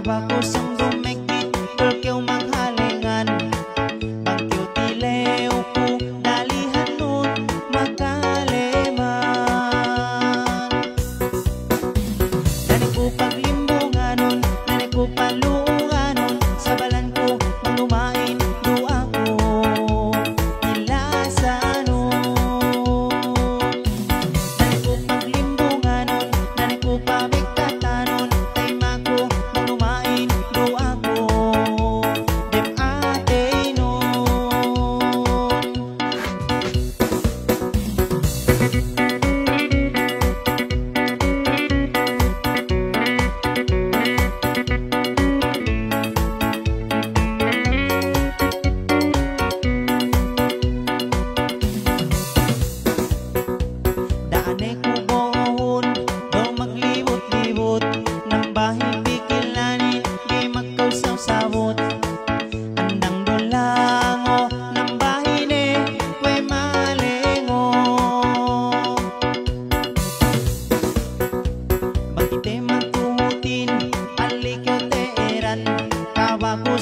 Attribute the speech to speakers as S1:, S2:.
S1: Kaba ko sang dumekit, tulkew maghalingan. Bagyo tileo ko, dalihan nun, makaleman. Nanay ko paglimbunganon, nanay ko palunganon, sa balan ko manumain, dua ko ilasanon. Nanay ko paglimbunganon, nanay ko pabigkatanon, tayma ko manumain, dua ko dem atay nun. Daanay ko bohon, daw maglibot-libot, nang bahin bikilanin, di magkausaw-sawot. Andang dulango, nang bahin kwe malingo. Bagite magtumutin, alikaw teeran, kawa ko